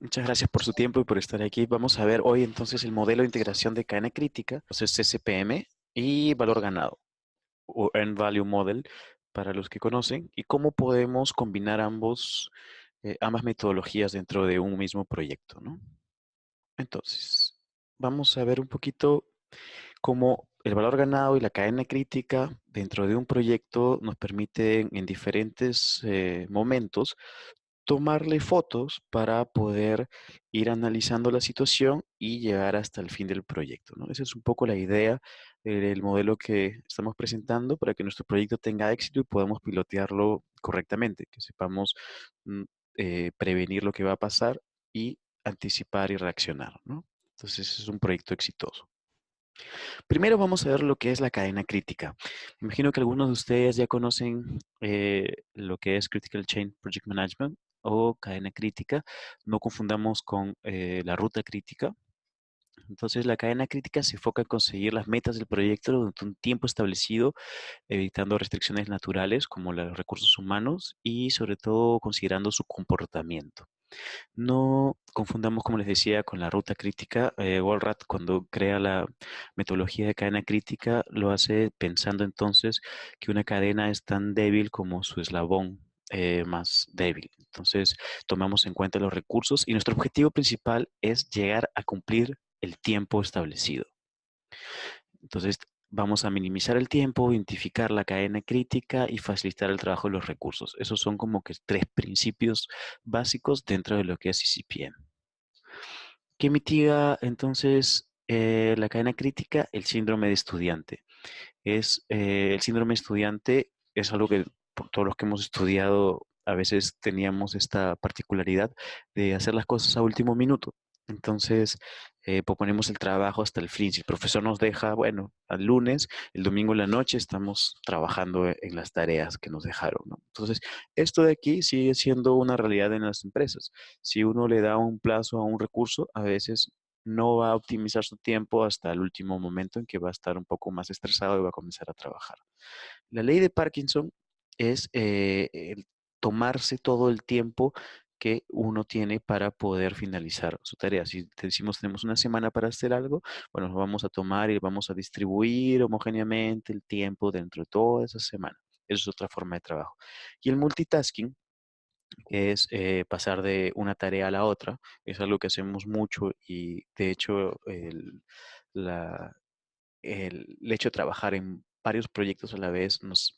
Muchas gracias por su tiempo y por estar aquí. Vamos a ver hoy entonces el modelo de integración de cadena crítica, entonces CCPM y valor ganado o Earned Value Model para los que conocen y cómo podemos combinar ambas metodologías dentro de un mismo proyecto, ¿no? Entonces, vamos a ver un poquito cómo el valor ganado y la cadena crítica dentro de un proyecto nos permiten en diferentes momentos tomarle fotos para poder ir analizando la situación y llegar hasta el fin del proyecto, ¿no? Esa es un poco la idea del modelo que estamos presentando para que nuestro proyecto tenga éxito y podamos pilotearlo correctamente, que sepamos mm, prevenir lo que va a pasar y anticipar y reaccionar, ¿no? Entonces es un proyecto exitoso. Primero vamos a ver lo que es la cadena crítica. Me imagino que algunos de ustedes ya conocen lo que es Critical Chain Project Management o cadena crítica. No confundamos con la ruta crítica. Entonces, la cadena crítica se enfoca en conseguir las metas del proyecto durante un tiempo establecido, evitando restricciones naturales como los recursos humanos y sobre todo considerando su comportamiento. No confundamos, como les decía, con la ruta crítica. Walrat, cuando crea la metodología de cadena crítica, lo hace pensando entonces que una cadena es tan débil como su eslabón más débil. Entonces, tomamos en cuenta los recursos y nuestro objetivo principal es llegar a cumplir el tiempo establecido. Entonces, vamos a minimizar el tiempo, identificar la cadena crítica y facilitar el trabajo de los recursos. Esos son como que tres principios básicos dentro de lo que es CCPM. ¿Qué mitiga entonces la cadena crítica? El síndrome de estudiante. El síndrome de estudiante es algo que por todos los que hemos estudiado a veces teníamos esta particularidad de hacer las cosas a último minuto. Entonces, proponemos el trabajo hasta el fin. Si el profesor nos deja, bueno, al lunes, el domingo en la noche estamos trabajando en las tareas que nos dejaron, ¿no? Entonces, esto de aquí sigue siendo una realidad en las empresas. Si uno le da un plazo a un recurso, a veces no va a optimizar su tiempo hasta el último momento en que va a estar un poco más estresado y va a comenzar a trabajar. La ley de Parkinson es el tomarse todo el tiempo que uno tiene para poder finalizar su tarea. Si te decimos tenemos una semana para hacer algo, bueno, nos vamos a tomar y vamos a distribuir homogéneamente el tiempo dentro de toda esa semana. Eso es otra forma de trabajo. Y el multitasking, que es pasar de una tarea a la otra, es algo que hacemos mucho y de hecho la, el hecho de trabajar en varios proyectos a la vez nos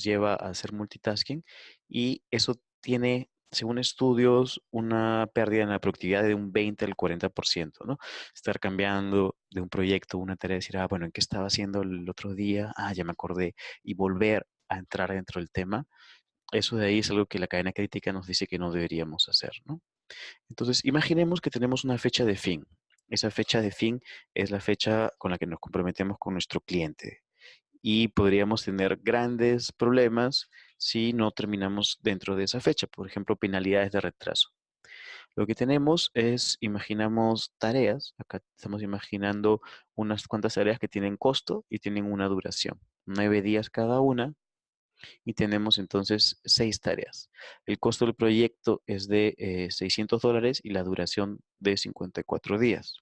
lleva a hacer multitasking y eso tiene, según estudios, una pérdida en la productividad de un 20 al 40%, ¿no? Estar cambiando de un proyecto, una tarea, decir, ah, bueno, ¿en qué estaba haciendo el otro día? Ah, ya me acordé. Y volver a entrar dentro del tema, eso de ahí es algo que la cadena crítica nos dice que no deberíamos hacer, ¿no? Entonces, imaginemos que tenemos una fecha de fin. Esa fecha de fin es la fecha con la que nos comprometemos con nuestro cliente y podríamos tener grandes problemas si no terminamos dentro de esa fecha, por ejemplo, penalidades de retraso. Lo que tenemos es, imaginamos tareas, acá estamos imaginando unas cuantas tareas que tienen costo y tienen una duración, 9 días cada una, y tenemos entonces 6 tareas. El costo del proyecto es de $600 y la duración de 54 días.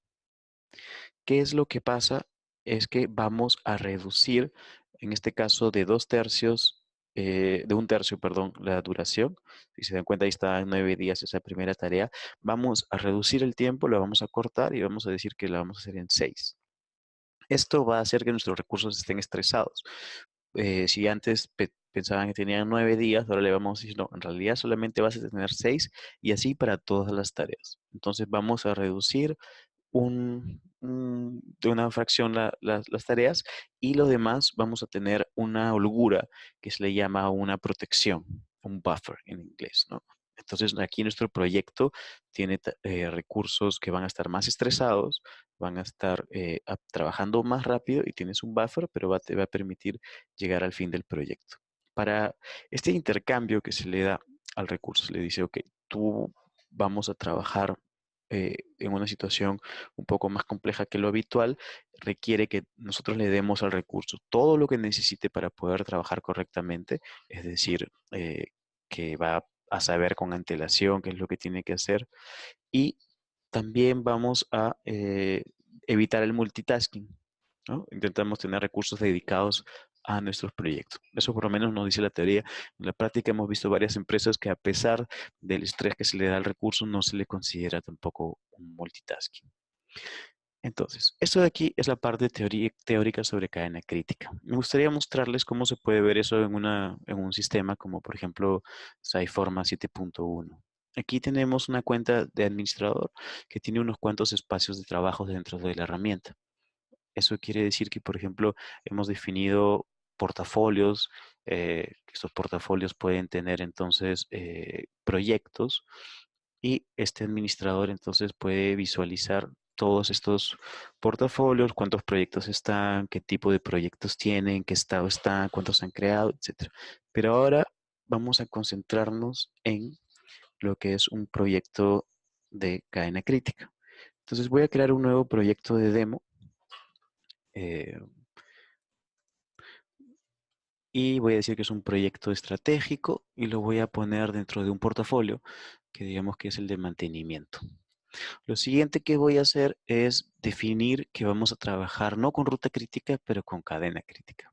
¿Qué es lo que pasa? Es que vamos a reducir, en este caso, de un tercio, perdón, la duración. Si se dan cuenta, ahí está en 9 días esa primera tarea. Vamos a reducir el tiempo, lo vamos a cortar y vamos a decir que la vamos a hacer en 6. Esto va a hacer que nuestros recursos estén estresados. Si antes pensaban que tenían 9 días, ahora le vamos a decir, no, en realidad solamente vas a tener 6 y así para todas las tareas. Entonces vamos a reducir de una fracción las tareas y lo demás vamos a tener una holgura que se le llama una protección, un buffer en inglés, ¿no? Entonces aquí nuestro proyecto tiene recursos que van a estar más estresados, van a estar trabajando más rápido y tienes un buffer, pero te va a permitir llegar al fin del proyecto. Para este intercambio que se le da al recurso, se le dice, ok, tú vamos a trabajar en una situación un poco más compleja que lo habitual, requiere que nosotros le demos al recurso todo lo que necesite para poder trabajar correctamente, es decir, que va a saber con antelación qué es lo que tiene que hacer y también vamos a evitar el multitasking, ¿no? Intentamos tener recursos dedicados a nuestros proyectos. Eso por lo menos nos dice la teoría. En la práctica hemos visto varias empresas que a pesar del estrés que se le da al recurso, no se le considera tampoco un multitasking. Entonces, esto de aquí es la parte teórica sobre cadena crítica. Me gustaría mostrarles cómo se puede ver eso en un sistema como por ejemplo Sciforma 7.1. Aquí tenemos una cuenta de administrador que tiene unos cuantos espacios de trabajo dentro de la herramienta. Eso quiere decir que, por ejemplo, hemos definido portafolios. Estos portafolios pueden tener entonces proyectos y este administrador entonces puede visualizar todos estos portafolios, cuántos proyectos están, qué tipo de proyectos tienen, qué estado están, cuántos han creado, etcétera. Pero ahora vamos a concentrarnos en lo que es un proyecto de cadena crítica. Entonces voy a crear un nuevo proyecto de demo eh, y voy a decir que es un proyecto estratégico y lo voy a poner dentro de un portafolio que digamos que es el de mantenimiento. Lo siguiente que voy a hacer es definir que vamos a trabajar no con ruta crítica, pero con cadena crítica.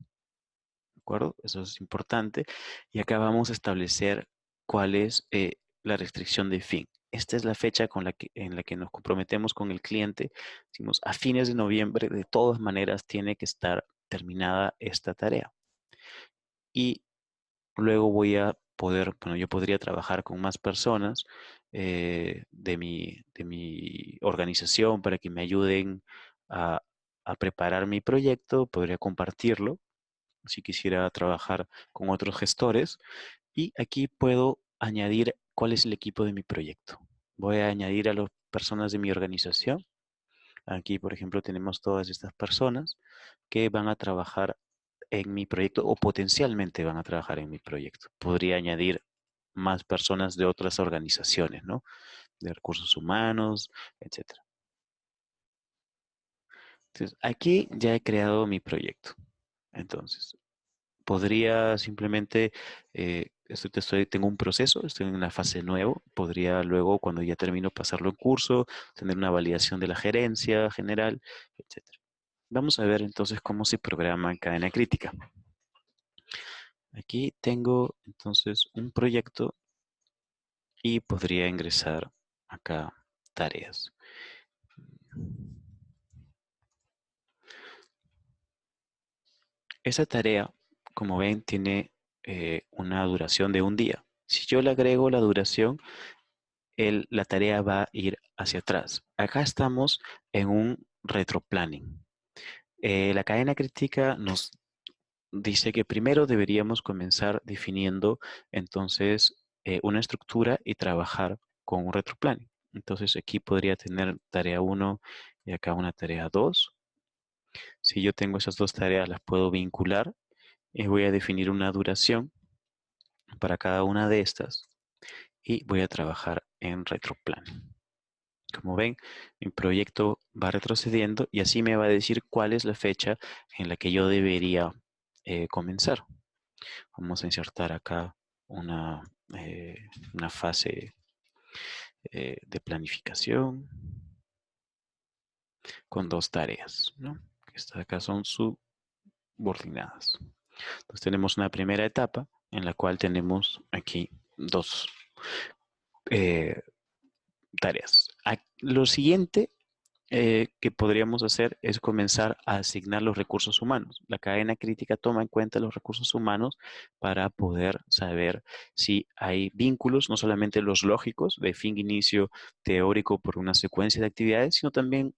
¿De acuerdo? Eso es importante. Y acá vamos a establecer cuál es la restricción de fin. Esta es la fecha en la que nos comprometemos con el cliente. Decimos, a fines de noviembre, de todas maneras, tiene que estar terminada esta tarea. Y luego voy a poder, bueno, yo podría trabajar con más personas de mi organización para que me ayuden a, a preparar mi proyecto, podría compartirlo si quisiera trabajar con otros gestores. Y aquí puedo añadir cuál es el equipo de mi proyecto. Voy a añadir a las personas de mi organización. Aquí, por ejemplo, tenemos todas estas personas que van a trabajar en mi proyecto o potencialmente van a trabajar en mi proyecto. Podría añadir más personas de otras organizaciones, ¿no? De recursos humanos, etcétera. Entonces, aquí ya he creado mi proyecto. Entonces, podría simplemente, tengo un proceso, estoy en una fase nuevo, podría luego, cuando ya termino, pasarlo en curso, tener una validación de la gerencia general, etcétera. Vamos a ver entonces cómo se programa en cadena crítica. Aquí tengo entonces un proyecto y podría ingresar acá tareas. Esa tarea, como ven, tiene una duración de un día. Si yo le agrego la duración, la tarea va a ir hacia atrás. Acá estamos en un retroplanning. La cadena crítica nos dice que primero deberíamos comenzar definiendo entonces una estructura y trabajar con un retroplanning. Entonces aquí podría tener tarea 1 y acá una tarea 2. Si yo tengo esas dos tareas, las puedo vincular y voy a definir una duración para cada una de estas y voy a trabajar en retroplanning. Como ven, mi proyecto va retrocediendo y así me va a decir cuál es la fecha en la que yo debería comenzar. Vamos a insertar acá una, eh, una fase de planificación con dos tareas, ¿no? Estas acá son subordinadas. Entonces tenemos una primera etapa en la cual tenemos aquí dos eh, tareas. Lo siguiente que podríamos hacer es comenzar a asignar los recursos humanos. La cadena crítica toma en cuenta los recursos humanos para poder saber si hay vínculos, no solamente los lógicos, de fin, inicio, teórico por una secuencia de actividades, sino también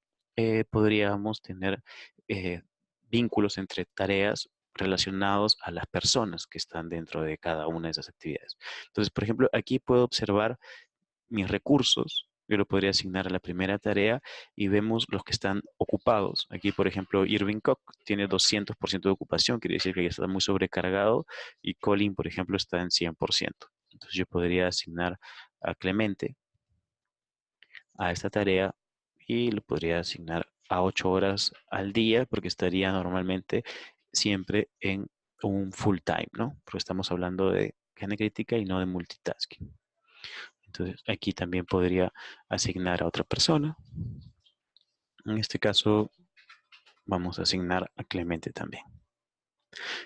podríamos tener eh, vínculos entre tareas relacionados a las personas que están dentro de cada una de esas actividades. Entonces, por ejemplo, aquí puedo observar mis recursos, yo lo podría asignar a la primera tarea y vemos los que están ocupados. Aquí, por ejemplo, Irving Cook tiene 200% de ocupación, quiere decir que ya está muy sobrecargado y Colin, por ejemplo, está en 100%. Entonces yo podría asignar a Clemente a esta tarea y lo podría asignar a 8 horas al día porque estaría normalmente siempre en un full time, ¿no? Porque estamos hablando de cadena crítica y no de multitasking. Entonces aquí también podría asignar a otra persona. En este caso vamos a asignar a Clemente también.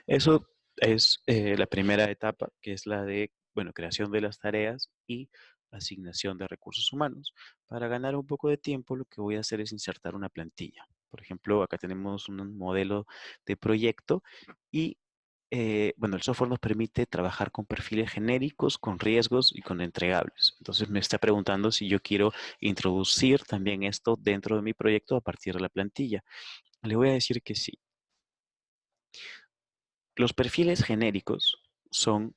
Eso es la primera etapa, que es la de, bueno, creación de las tareas y asignación de recursos humanos. Para ganar un poco de tiempo, lo que voy a hacer es insertar una plantilla. Por ejemplo, acá tenemos un modelo de proyecto y, bueno, el software nos permite trabajar con perfiles genéricos, con riesgos y con entregables. Entonces me está preguntando si yo quiero introducir también esto dentro de mi proyecto a partir de la plantilla. Le voy a decir que sí. Los perfiles genéricos son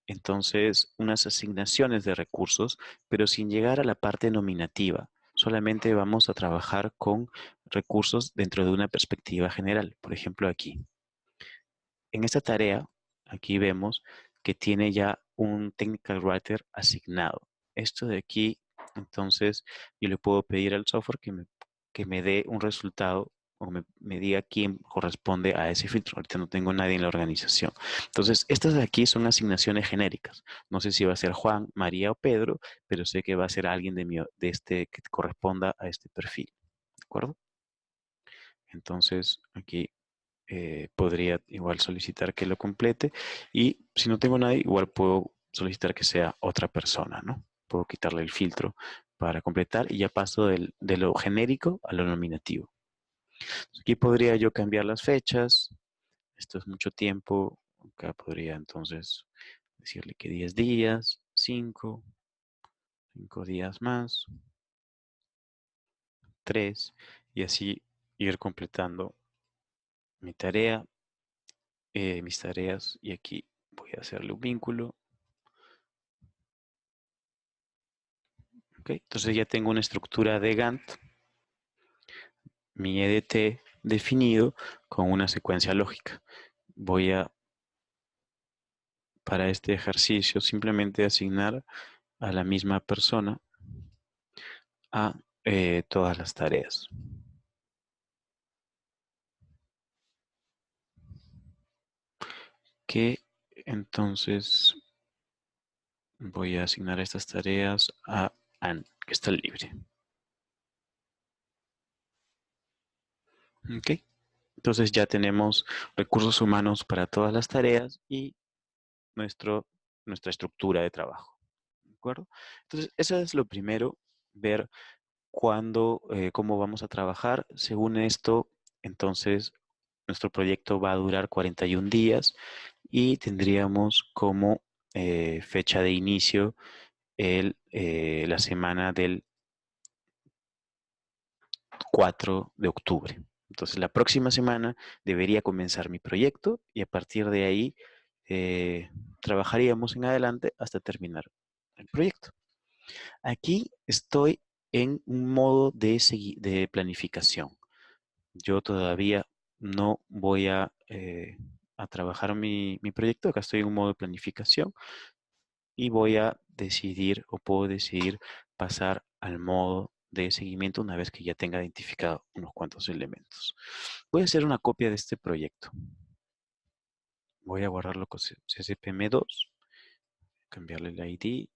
entonces unas asignaciones de recursos, pero sin llegar a la parte nominativa. Solamente vamos a trabajar con recursos dentro de una perspectiva general. Por ejemplo, aquí. En esta tarea, aquí vemos que tiene ya un Technical Writer asignado. Esto de aquí, entonces, yo le puedo pedir al software que me dé un resultado o me diga quién corresponde a ese filtro. Ahorita no tengo nadie en la organización. Entonces, estas de aquí son asignaciones genéricas. No sé si va a ser Juan, María o Pedro, pero sé que va a ser alguien de este que corresponda a este perfil. ¿De acuerdo? Entonces, aquí podría igual solicitar que lo complete y si no tengo nadie, igual puedo solicitar que sea otra persona, ¿no? Puedo quitarle el filtro para completar y ya paso de lo genérico a lo nominativo. Aquí podría yo cambiar las fechas. Esto es mucho tiempo. Acá podría entonces decirle que 10 días, 5 días más, 3 y así ir completando mi tarea, mis tareas y aquí voy a hacerle un vínculo. Okay, entonces ya tengo una estructura de Gantt, mi EDT definido con una secuencia lógica. Voy a, para este ejercicio, simplemente asignar a la misma persona a todas las tareas. Que entonces voy a asignar estas tareas a Anne, que está libre. Ok, entonces ya tenemos recursos humanos para todas las tareas y nuestra estructura de trabajo. ¿De acuerdo? Entonces, eso es lo primero, ver cuándo, cómo vamos a trabajar. Según esto, entonces, nuestro proyecto va a durar 41 días y tendríamos como fecha de inicio la semana del 4 de octubre. Entonces, la próxima semana debería comenzar mi proyecto y a partir de ahí trabajaríamos en adelante hasta terminar el proyecto. Aquí estoy en un modo de planificación. Yo todavía no voy a trabajar mi proyecto. Acá estoy en un modo de planificación y voy a decidir o puedo decidir pasar al modo de seguimiento una vez que ya tenga identificado unos cuantos elementos. Voy a hacer una copia de este proyecto. Voy a guardarlo con CSPM2, cambiarle el ID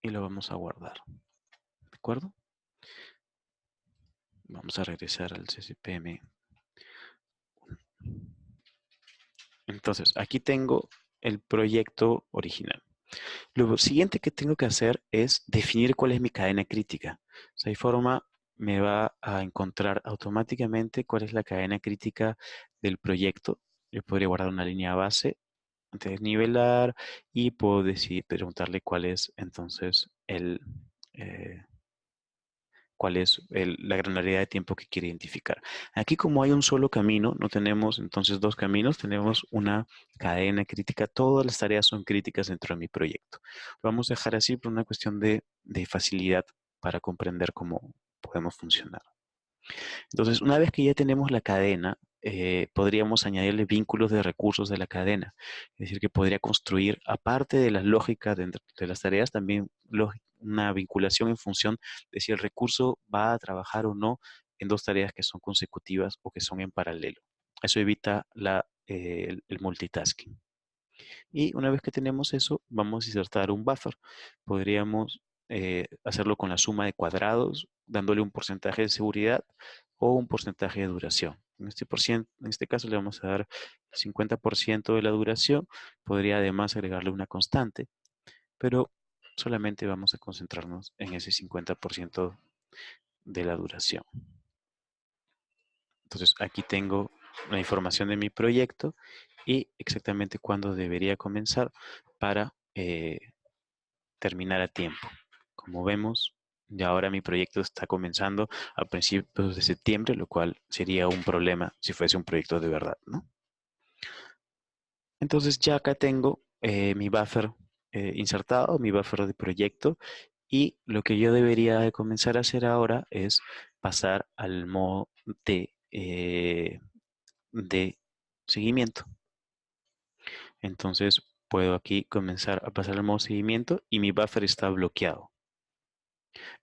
y lo vamos a guardar. ¿De acuerdo? Vamos a regresar al CSPM. Entonces, aquí tengo el proyecto original. Lo siguiente que tengo que hacer es definir cuál es mi cadena crítica. SciForma me va a encontrar automáticamente cuál es la cadena crítica del proyecto. Yo podría guardar una línea base antes de nivelar y puedo decidir preguntarle cuál es entonces eh, la granularidad de tiempo que quiere identificar. Aquí como hay un solo camino, no tenemos entonces dos caminos, tenemos una cadena crítica. Todas las tareas son críticas dentro de mi proyecto. Lo vamos a dejar así por una cuestión de facilidad para comprender cómo podemos funcionar. Entonces, una vez que ya tenemos la cadena, podríamos añadirle vínculos de recursos de la cadena. Es decir, que podría construir, aparte de las lógicas de las tareas, también una vinculación en función de si el recurso va a trabajar o no en dos tareas que son consecutivas o que son en paralelo. Eso evita el multitasking. Y una vez que tenemos eso, vamos a insertar un buffer. Podríamos hacerlo con la suma de cuadrados, dándole un porcentaje de seguridad o un porcentaje de duración. En este caso le vamos a dar el 50% de la duración. Podría además agregarle una constante, pero solamente vamos a concentrarnos en ese 50% de la duración. Entonces aquí tengo la información de mi proyecto y exactamente cuándo debería comenzar para terminar a tiempo. Como vemos, ya ahora mi proyecto está comenzando a principios de septiembre, lo cual sería un problema si fuese un proyecto de verdad, ¿no? Entonces ya acá tengo mi buffer insertado, mi buffer de proyecto, y lo que yo debería de comenzar a hacer ahora es pasar al modo de seguimiento. Entonces puedo aquí comenzar a pasar al modo seguimiento y mi buffer está bloqueado.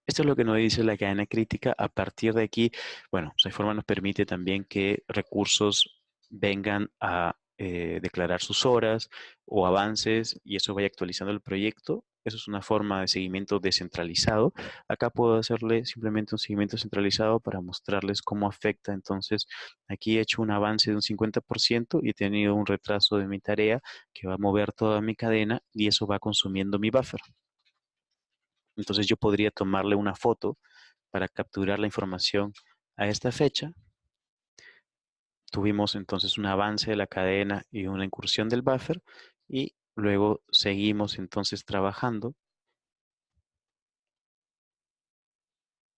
Esto es lo que nos dice la cadena crítica. A partir de aquí, bueno, Siteforma nos permite también que recursos vengan a declarar sus horas o avances y eso vaya actualizando el proyecto. Eso es una forma de seguimiento descentralizado. Acá puedo hacerle simplemente un seguimiento centralizado para mostrarles cómo afecta. Entonces, aquí he hecho un avance de un 50% y he tenido un retraso de mi tarea que va a mover toda mi cadena y eso va consumiendo mi buffer. Entonces yo podría tomarle una foto para capturar la información a esta fecha. Tuvimos entonces un avance de la cadena y una incursión del buffer y luego seguimos entonces trabajando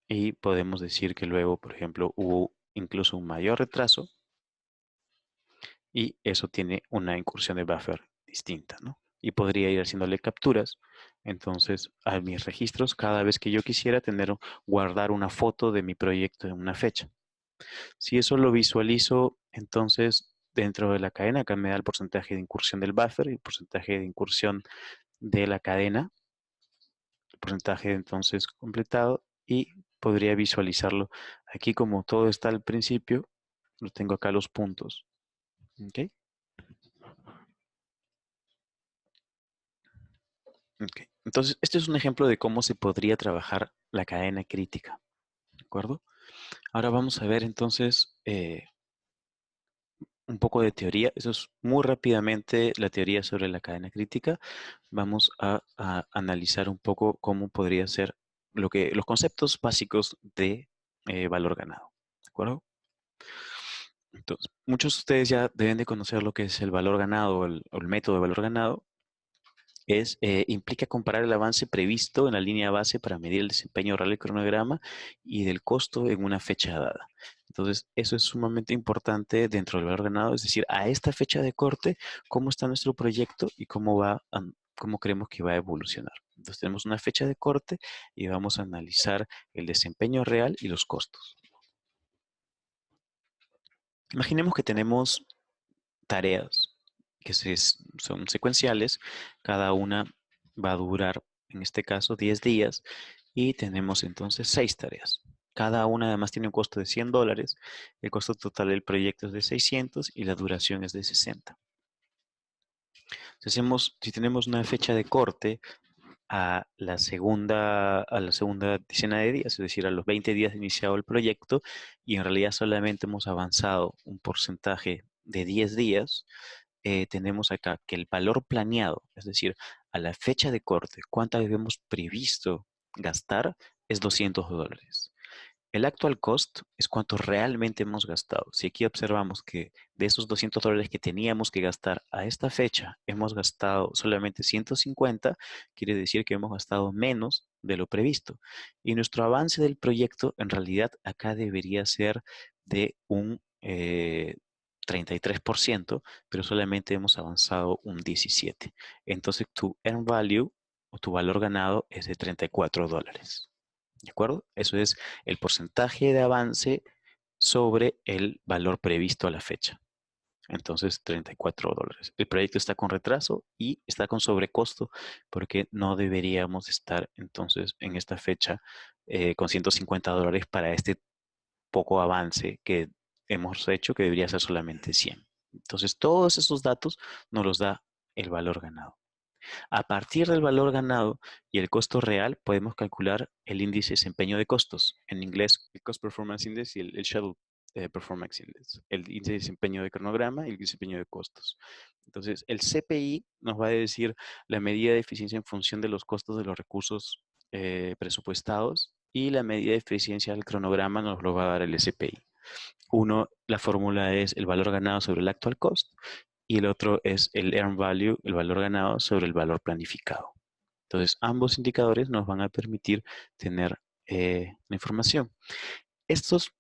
y podemos decir que luego, por ejemplo, hubo incluso un mayor retraso y eso tiene una incursión de buffer distinta, ¿no? Y podría ir haciéndole capturas entonces a mis registros cada vez que yo quisiera guardar una foto de mi proyecto en una fecha. Si eso lo visualizo, entonces dentro de la cadena, acá me da el porcentaje de incursión del buffer y el porcentaje de incursión de la cadena, el porcentaje entonces completado y podría visualizarlo. Aquí como todo está al principio, lo tengo acá los puntos. ¿Ok? Ok. Entonces, este es un ejemplo de cómo se podría trabajar la cadena crítica. ¿De acuerdo? Ahora vamos a ver entonces un poco de teoría. Eso es muy rápidamente la teoría sobre la cadena crítica. Vamos a analizar un poco cómo podría ser los conceptos básicos de valor ganado. ¿De acuerdo? Entonces, muchos de ustedes ya deben de conocer lo que es el valor ganado o el método de valor ganado. Implica comparar el avance previsto en la línea base para medir el desempeño real del cronograma y del costo en una fecha dada. Entonces, eso es sumamente importante dentro del valor ganado, es decir, a esta fecha de corte, cómo está nuestro proyecto y cómo creemos que va a evolucionar. Entonces, tenemos una fecha de corte y vamos a analizar el desempeño real y los costos. Imaginemos que tenemos tareas que son secuenciales, cada una va a durar, en este caso, 10 días y tenemos entonces 6 tareas. Cada una además tiene un costo de $100, el costo total del proyecto es de 600 y la duración es de 60. Si tenemos una fecha de corte a la segunda decena de días, es decir, a los 20 días de iniciado el proyecto, y en realidad solamente hemos avanzado un porcentaje de 10 días, tenemos acá que el valor planeado, es decir, a la fecha de corte, cuánto habíamos previsto gastar, es $200. El actual cost es cuánto realmente hemos gastado. Si aquí observamos que de esos $200 que teníamos que gastar a esta fecha, hemos gastado solamente 150, quiere decir que hemos gastado menos de lo previsto. Y nuestro avance del proyecto en realidad acá debería ser de un 33%, pero solamente hemos avanzado un 17%. Entonces tu earn value o tu valor ganado es de $34. ¿De acuerdo? Eso es el porcentaje de avance sobre el valor previsto a la fecha. Entonces, $34. El proyecto está con retraso y está con sobrecosto porque no deberíamos estar entonces en esta fecha con $150 para este poco avance que hemos hecho, que debería ser solamente 100. Entonces, todos esos datos nos los da el valor ganado. A partir del valor ganado y el costo real, podemos calcular el índice de desempeño de costos. En inglés, el Cost Performance Index y el Schedule Performance Index. El índice de desempeño de cronograma y el desempeño de costos. Entonces, el CPI nos va a decir la medida de eficiencia en función de los costos de los recursos presupuestados, y la medida de eficiencia del cronograma nos lo va a dar el SPI. Uno, la fórmula es el valor ganado sobre el actual cost, y el otro es el earn value, el valor ganado sobre el valor planificado. Entonces, ambos indicadores nos van a permitir tener la información. Estos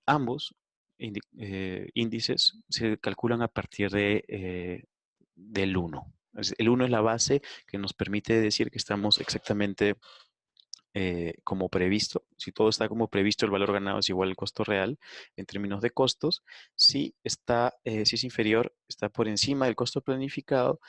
ambos índices se calculan a partir del 1. El 1 es la base que nos permite decir que estamos exactamente como previsto. Si todo está como previsto, el valor ganado es igual al costo real en términos de costos. Si si es inferior, está por encima del costo planificado,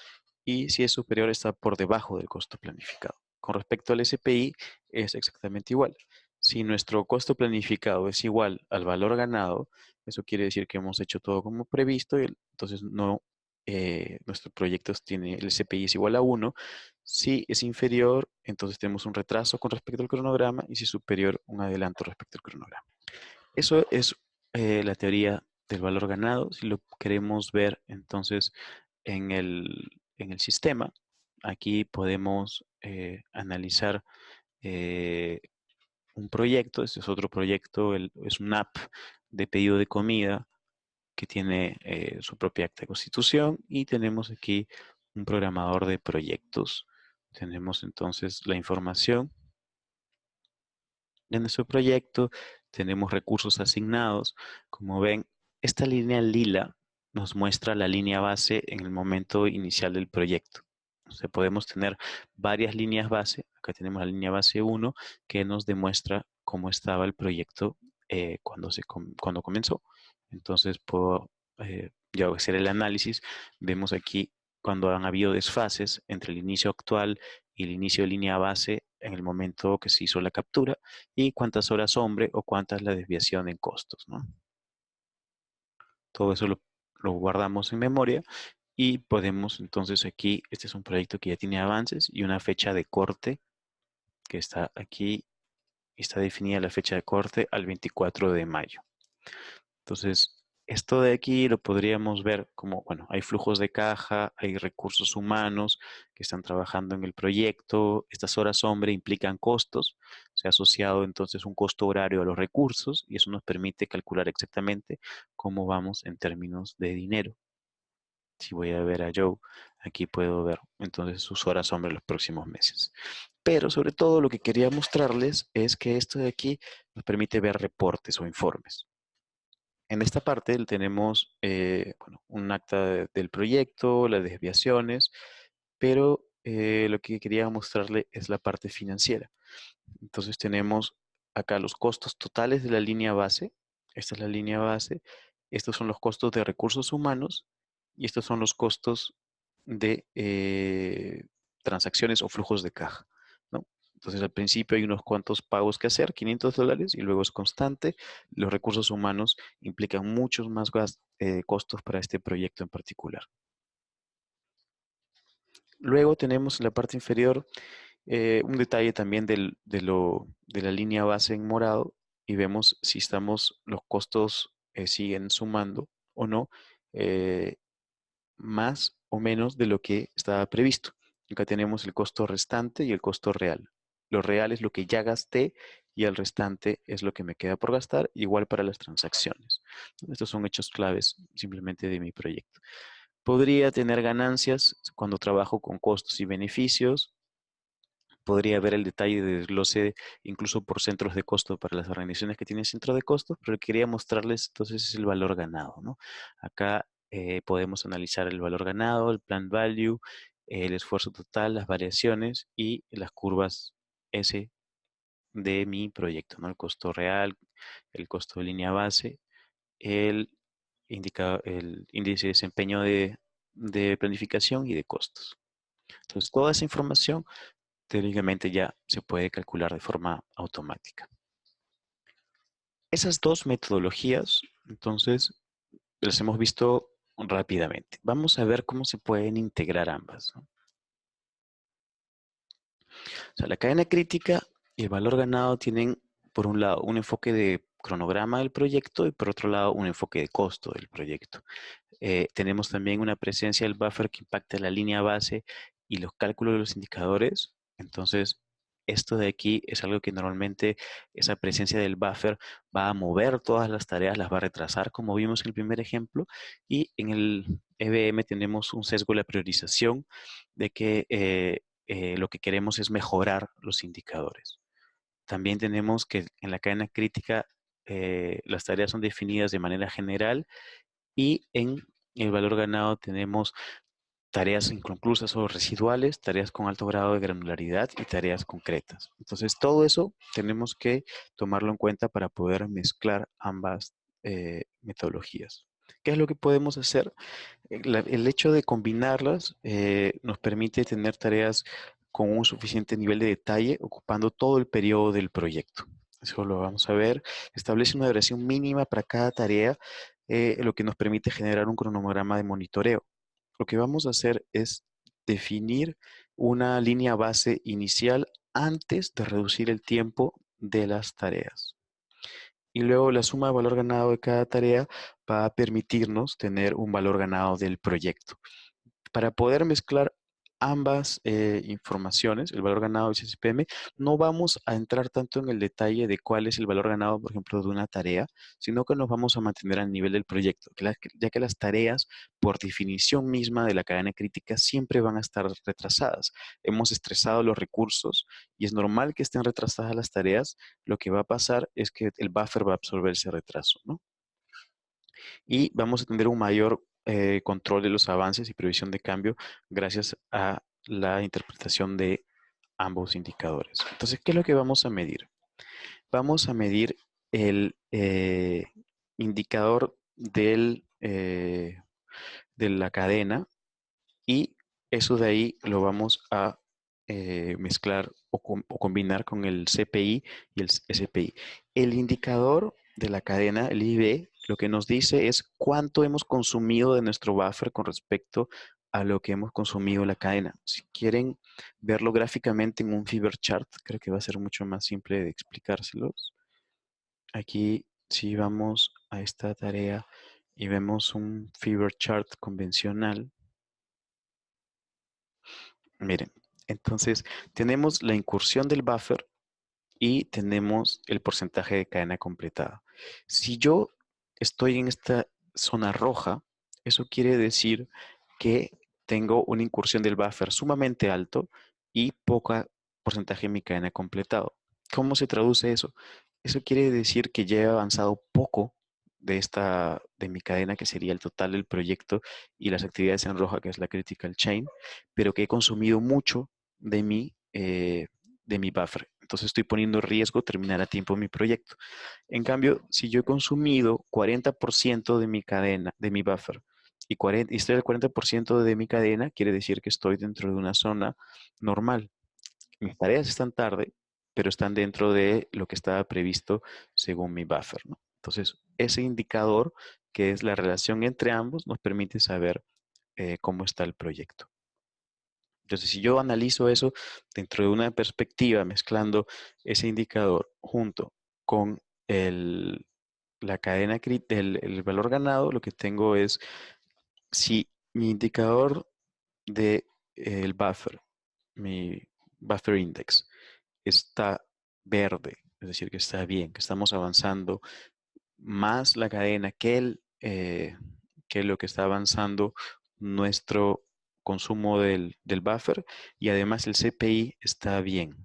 y si es superior, está por debajo del costo planificado. Con respecto al SPI, es exactamente igual. Si nuestro costo planificado es igual al valor ganado, eso quiere decir que hemos hecho todo como previsto, y entonces nuestro proyecto tiene el SPI es igual a 1. Si es inferior, entonces tenemos un retraso con respecto al cronograma, y si es superior, un adelanto respecto al cronograma. Eso es la teoría del valor ganado. Si lo queremos ver entonces en el sistema, aquí podemos analizar eh, un proyecto. Este es otro proyecto, es una app de pedido de comida que tiene su propia acta de constitución, y tenemos aquí un programador de proyectos. Tenemos entonces la información de nuestro proyecto, tenemos recursos asignados. Como ven, esta línea lila nos muestra la línea base en el momento inicial del proyecto. O sea, podemos tener varias líneas base. Acá tenemos la línea base 1, que nos demuestra cómo estaba el proyecto cuando comenzó. Entonces puedo yo hacer el análisis. Vemos aquí cuando han habido desfases entre el inicio actual y el inicio de línea base en el momento que se hizo la captura, y cuántas horas hombre o cuántas la desviación en costos, ¿no? Todo eso lo guardamos en memoria, y podemos entonces aquí, este es un proyecto que ya tiene avances y una fecha de corte que está aquí. Está definida la fecha de corte al 24 de mayo. Entonces, esto de aquí lo podríamos ver como, bueno, hay flujos de caja, hay recursos humanos que están trabajando en el proyecto. Estas horas hombre implican costos. Se ha asociado entonces un costo horario a los recursos, y eso nos permite calcular exactamente cómo vamos en términos de dinero. Si voy a ver a Joe, aquí puedo ver entonces sus horas hombre los próximos meses. Pero sobre todo lo que quería mostrarles es que esto de aquí nos permite ver reportes o informes. En esta parte tenemos bueno, un acta del proyecto, las desviaciones, pero lo que quería mostrarle es la parte financiera. Entonces tenemos acá los costos totales de la línea base. Esta es la línea base. Estos son los costos de recursos humanos, y estos son los costos de transacciones o flujos de caja, ¿no? Entonces al principio hay unos cuantos pagos que hacer, $500, y luego es constante. Los recursos humanos implican muchos más costos para este proyecto en particular. Luego tenemos en la parte inferior un detalle también de la línea base en morado, y vemos si los costos siguen sumando o no, eh, más o menos de lo que estaba previsto. Acá tenemos el costo restante y el costo real. Lo real es lo que ya gasté, y el restante es lo que me queda por gastar, igual para las transacciones. Estos son hechos claves simplemente de mi proyecto. Podría tener ganancias cuando trabajo con costos y beneficios. Podría ver el detalle de desglose incluso por centros de costo para las organizaciones que tienen centro de costos, pero quería mostrarles entonces el valor ganado, ¿no? Acá podemos analizar el valor ganado, el plan value, el esfuerzo total, las variaciones y las curvas S de mi proyecto, ¿no? El costo real, el costo de línea base, el, el índice de desempeño de planificación y de costos. Entonces, toda esa información teóricamente ya se puede calcular de forma automática. Esas dos metodologías, entonces, las hemos visto rápidamente. Vamos a ver cómo se pueden integrar ambas, ¿no? O sea, la cadena crítica y el valor ganado tienen, por un lado, un enfoque de cronograma del proyecto y por otro lado, un enfoque de costo del proyecto. Tenemos también una presencia del buffer que impacta la línea base y los cálculos de los indicadores. Entonces, esto de aquí es algo que normalmente esa presencia del buffer va a mover todas las tareas, las va a retrasar, como vimos en el primer ejemplo. Y en el EBM tenemos un sesgo de la priorización de que lo que queremos es mejorar los indicadores. También tenemos que en la cadena crítica las tareas son definidas de manera general y en el valor ganado tenemos tareas inconclusas o residuales, tareas con alto grado de granularidad y tareas concretas. Entonces, todo eso tenemos que tomarlo en cuenta para poder mezclar ambas metodologías. ¿Qué es lo que podemos hacer? El hecho de combinarlas nos permite tener tareas con un suficiente nivel de detalle ocupando todo el periodo del proyecto. Eso lo vamos a ver. Establece una duración mínima para cada tarea, lo que nos permite generar un cronograma de monitoreo. Lo que vamos a hacer es definir una línea base inicial antes de reducir el tiempo de las tareas. Y luego la suma de valor ganado de cada tarea va a permitirnos tener un valor ganado del proyecto. Para poder mezclar ambas informaciones, el valor ganado y CSPM, no vamos a entrar tanto en el detalle de cuál es el valor ganado, por ejemplo, de una tarea, sino que nos vamos a mantener al nivel del proyecto, ya que las tareas, por definición misma de la cadena crítica, siempre van a estar retrasadas. Hemos estresado los recursos y es normal que estén retrasadas las tareas. Lo que va a pasar es que el buffer va a absorber ese retraso, ¿no? Y vamos a tener un mayor control de los avances y previsión de cambio gracias a la interpretación de ambos indicadores. Entonces, ¿qué es lo que vamos a medir? Vamos a medir el indicador de la cadena y eso de ahí lo vamos a mezclar o combinar con el CPI y el SPI. El indicador de la cadena, el IB, lo que nos dice es cuánto hemos consumido de nuestro buffer con respecto a lo que hemos consumido en la cadena. Si quieren verlo gráficamente en un Fiber chart, creo que va a ser mucho más simple de explicárselos. Aquí, si vamos a esta tarea y vemos un Fiber chart convencional, miren, entonces tenemos la incursión del buffer y tenemos el porcentaje de cadena completada. Si yo estoy en esta zona roja, eso quiere decir que tengo una incursión del buffer sumamente alto y poca porcentaje de mi cadena completado. ¿Cómo se traduce eso? Eso quiere decir que ya he avanzado poco de mi cadena, que sería el total del proyecto y las actividades en roja, que es la critical chain, pero que he consumido mucho de mi buffer. Entonces estoy poniendo en riesgo terminar a tiempo mi proyecto. En cambio, si yo he consumido 40% de mi cadena, de mi buffer, y estoy al 40% de mi cadena, quiere decir que estoy dentro de una zona normal. Mis tareas están tarde, pero están dentro de lo que estaba previsto según mi buffer, ¿no? Entonces, ese indicador, que es la relación entre ambos, nos permite saber cómo está el proyecto. Entonces, si yo analizo eso dentro de una perspectiva, mezclando ese indicador junto con la cadena, el valor ganado, lo que tengo es si mi indicador de el buffer, mi buffer index, está verde, es decir, que está bien, que estamos avanzando más la cadena que lo que está avanzando nuestro consumo del buffer y además el CPI está bien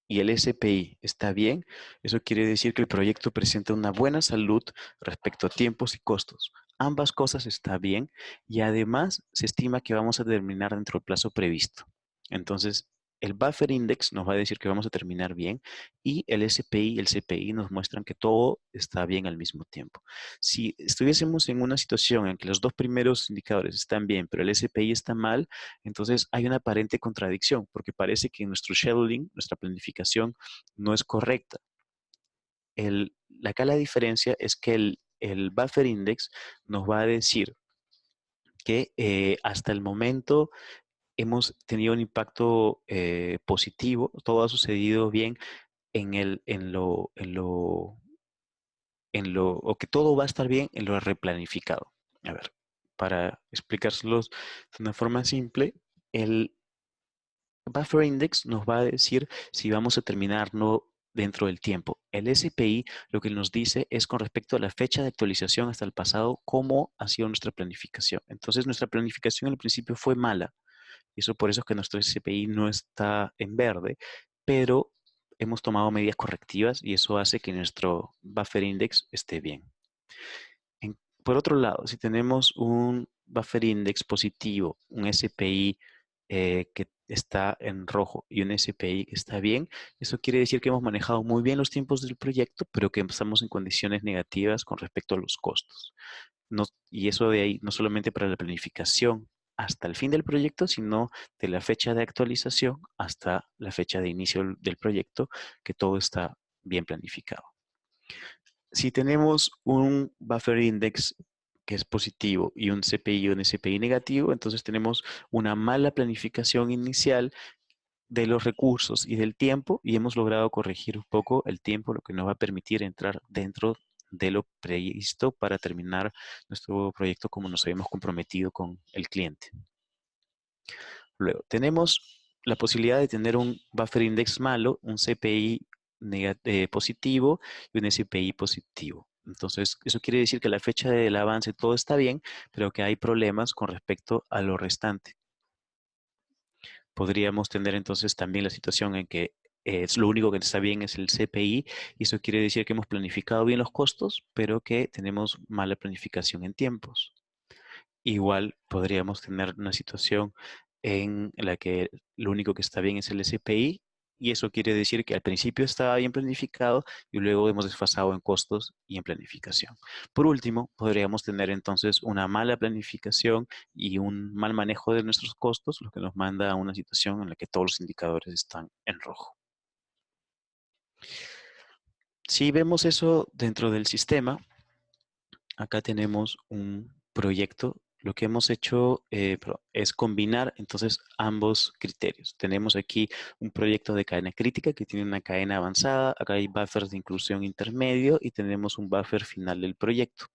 y el SPI está bien, eso quiere decir que el proyecto presenta una buena salud respecto a tiempos y costos. Ambas cosas están bien y además se estima que vamos a terminar dentro del plazo previsto. Entonces, el buffer index nos va a decir que vamos a terminar bien y el SPI y el CPI nos muestran que todo está bien al mismo tiempo. Si estuviésemos en una situación en que los dos primeros indicadores están bien, pero el SPI está mal, entonces hay una aparente contradicción, porque parece que nuestro scheduling, nuestra planificación, no es correcta. Acá la diferencia es que el buffer index nos va a decir que hasta el momento hemos tenido un impacto positivo, todo ha sucedido bien o que todo va a estar bien en lo replanificado. A ver, para explicárselos de una forma simple, el Buffer Index nos va a decir si vamos a terminar no dentro del tiempo. El SPI lo que nos dice es con respecto a la fecha de actualización hasta el pasado, cómo ha sido nuestra planificación. Entonces, nuestra planificación al principio fue mala, y eso por eso es que nuestro SPI no está en verde, pero hemos tomado medidas correctivas y eso hace que nuestro Buffer Index esté bien. Por otro lado, si tenemos un buffer index positivo, un SPI que está en rojo y un SPI que está bien, eso quiere decir que hemos manejado muy bien los tiempos del proyecto, pero que estamos en condiciones negativas con respecto a los costos. Y eso de ahí no solamente para la planificación hasta el fin del proyecto, sino de la fecha de actualización hasta la fecha de inicio del proyecto, que todo está bien planificado. Si tenemos un buffer index que es positivo y un CPI y un SPI negativo, entonces tenemos una mala planificación inicial de los recursos y del tiempo y hemos logrado corregir un poco el tiempo, lo que nos va a permitir entrar dentro de lo previsto para terminar nuestro proyecto como nos habíamos comprometido con el cliente. Luego, tenemos la posibilidad de tener un buffer index malo, un CPI positivo y un SPI positivo. Entonces, eso quiere decir que la fecha del avance todo está bien, pero que hay problemas con respecto a lo restante. Podríamos tener entonces también la situación en que es lo único que está bien es el CPI y eso quiere decir que hemos planificado bien los costos, pero que tenemos mala planificación en tiempos. Igual podríamos tener una situación en la que lo único que está bien es el SPI y eso quiere decir que al principio estaba bien planificado y luego hemos desfasado en costos y en planificación. Por último, podríamos tener entonces una mala planificación y un mal manejo de nuestros costos, lo que nos manda a una situación en la que todos los indicadores están en rojo. Si vemos eso dentro del sistema, acá tenemos un proyecto. Lo que hemos hecho es combinar entonces ambos criterios. Tenemos aquí un proyecto de cadena crítica que tiene una cadena avanzada. Acá hay buffers de inclusión intermedio y tenemos un buffer final del proyecto.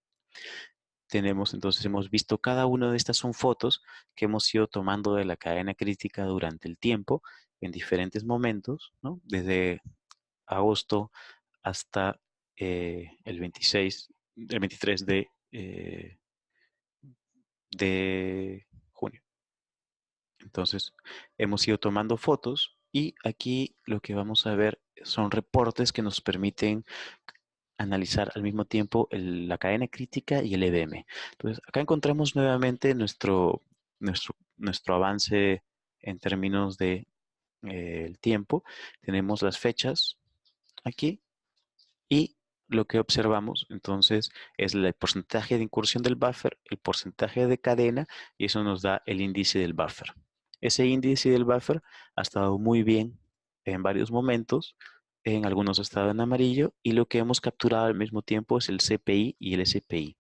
Hemos visto cada una de estas son fotos que hemos ido tomando de la cadena crítica durante el tiempo en diferentes momentos, ¿no? Desde agosto hasta el 23 de junio. Entonces, hemos ido tomando fotos y aquí lo que vamos a ver son reportes que nos permiten analizar al mismo tiempo la cadena crítica y el EBM. Entonces, acá encontramos nuevamente nuestro avance en términos de el tiempo. Tenemos las fechas aquí y lo que observamos entonces es el porcentaje de incursión del buffer, el porcentaje de cadena y eso nos da el índice del buffer. Ese índice del buffer ha estado muy bien en varios momentos, en algunos ha estado en amarillo y lo que hemos capturado al mismo tiempo es el CPI y el SPI.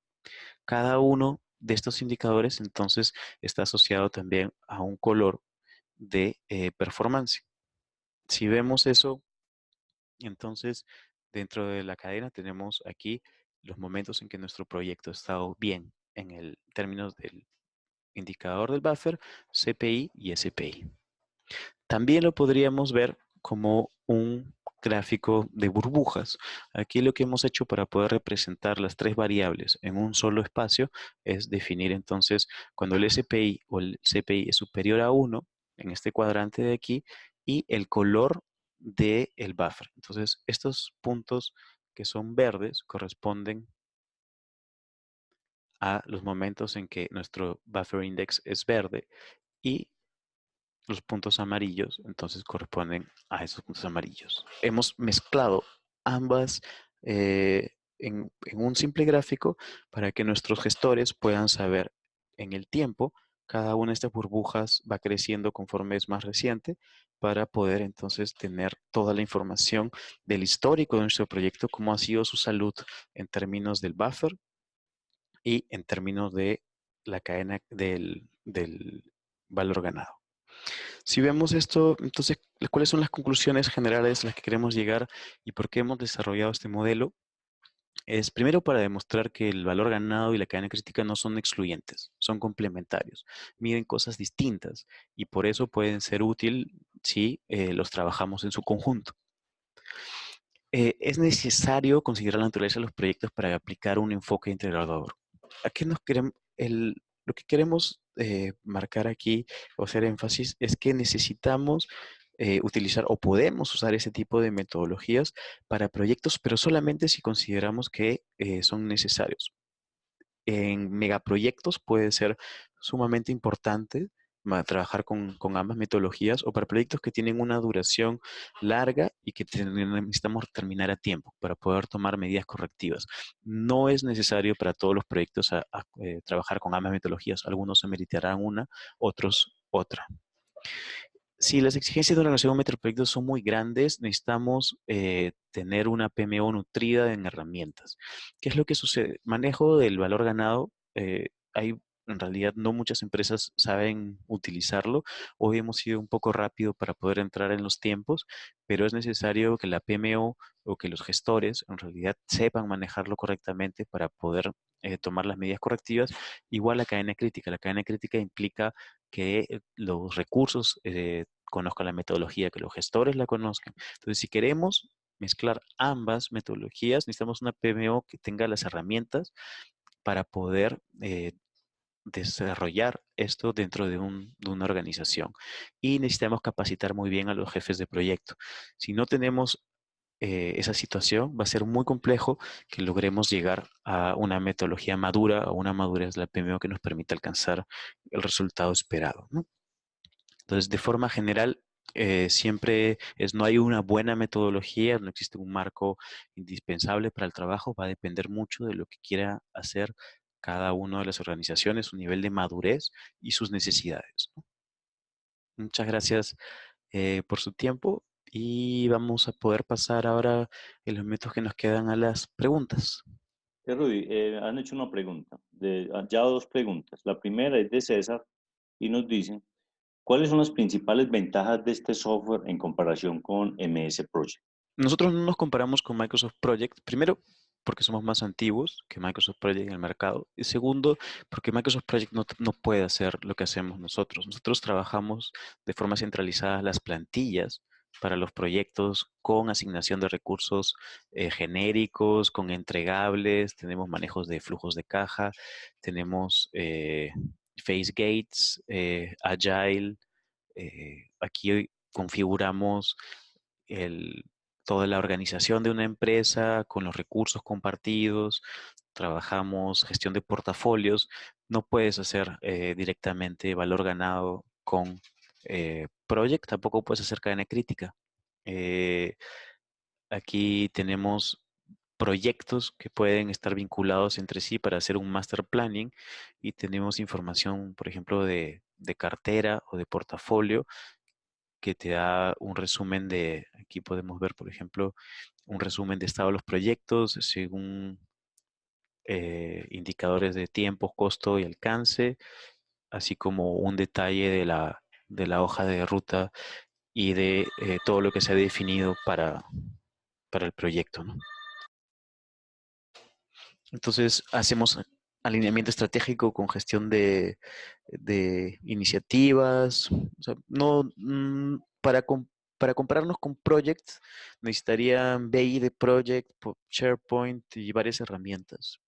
Cada uno de estos indicadores entonces está asociado también a un color de performance. Si vemos eso, entonces dentro de la cadena tenemos aquí los momentos en que nuestro proyecto ha estado bien en el términos del indicador del buffer, CPI y SPI. También lo podríamos ver como un gráfico de burbujas. Aquí lo que hemos hecho para poder representar las tres variables en un solo espacio es definir entonces cuando el SPI o el CPI es superior a 1 en este cuadrante de aquí y el color del buffer. Entonces, estos puntos que son verdes corresponden a los momentos en que nuestro buffer index es verde y los puntos amarillos entonces corresponden a esos puntos amarillos. Hemos mezclado ambas en un simple gráfico para que nuestros gestores puedan saber en el tiempo, cada una de estas burbujas va creciendo conforme es más reciente para poder entonces tener toda la información del histórico de nuestro proyecto, cómo ha sido su salud en términos del buffer y en términos de la cadena del valor ganado. Si vemos esto, entonces, ¿cuáles son las conclusiones generales a las que queremos llegar y por qué hemos desarrollado este modelo? Es primero para demostrar que el valor ganado y la cadena crítica no son excluyentes, son complementarios, miden cosas distintas y por eso pueden ser útil si los trabajamos en su conjunto. Es necesario considerar la naturaleza de los proyectos para aplicar un enfoque integrador. ¿A qué nos queremos, lo que queremos marcar aquí o hacer énfasis es que necesitamos utilizar o podemos usar ese tipo de metodologías para proyectos, pero solamente si consideramos que son necesarios. En megaproyectos puede ser sumamente importante trabajar con ambas metodologías o para proyectos que tienen una duración larga y que necesitamos terminar a tiempo para poder tomar medidas correctivas. No es necesario para todos los proyectos trabajar con ambas metodologías. Algunos se meritarán una, otros otra. Si las exigencias de una organización de metroproyectos son muy grandes, necesitamos tener una PMO nutrida en herramientas. ¿Qué es lo que sucede? Manejo del valor ganado. Hay en realidad no muchas empresas saben utilizarlo. Hoy hemos sido un poco rápido para poder entrar en los tiempos, pero es necesario que la PMO o que los gestores en realidad sepan manejarlo correctamente para poder tomar las medidas correctivas. Igual la cadena crítica. La cadena crítica implica que los recursos conozcan la metodología, que los gestores la conozcan. Entonces, si queremos mezclar ambas metodologías, necesitamos una PMO que tenga las herramientas para poder desarrollar esto dentro de una organización. Y necesitamos capacitar muy bien a los jefes de proyecto. Si no tenemos esa situación, va a ser muy complejo que logremos llegar a una metodología madura, a una madurez de la PMO que nos permita alcanzar el resultado esperado, ¿no? Entonces, de forma general, siempre no hay una buena metodología, no existe un marco indispensable para el trabajo, va a depender mucho de lo que quiera hacer cada una de las organizaciones, su nivel de madurez y sus necesidades, ¿no? Muchas gracias por su tiempo y vamos a poder pasar ahora en los minutos que nos quedan a las preguntas. Rudy, han hecho una pregunta, ya dos preguntas. La primera es de César y nos dice, ¿cuáles son las principales ventajas de este software en comparación con MS Project? Nosotros no nos comparamos con Microsoft Project, primero porque somos más antiguos que Microsoft Project en el mercado y segundo porque Microsoft Project no puede hacer lo que hacemos nosotros. Nosotros trabajamos de forma centralizada las plantillas para los proyectos con asignación de recursos genéricos, con entregables, tenemos manejos de flujos de caja, tenemos phase gates, agile, aquí hoy configuramos el, toda la organización de una empresa con los recursos compartidos, trabajamos gestión de portafolios. No puedes hacer directamente valor ganado con Project, tampoco puedes hacer cadena crítica. Eh, Aquí tenemos proyectos que pueden estar vinculados entre sí para hacer un master planning y tenemos información, por ejemplo, de cartera o de portafolio que te da un resumen de, aquí podemos ver, por ejemplo, un resumen de estado de los proyectos según indicadores de tiempo, costo y alcance, así como un detalle de la hoja de ruta y de todo lo que se ha definido para el proyecto, ¿no? Entonces, hacemos alineamiento estratégico con gestión de iniciativas. O sea, no, para compararnos con Project, necesitarían BI de Project, SharePoint y varias herramientas.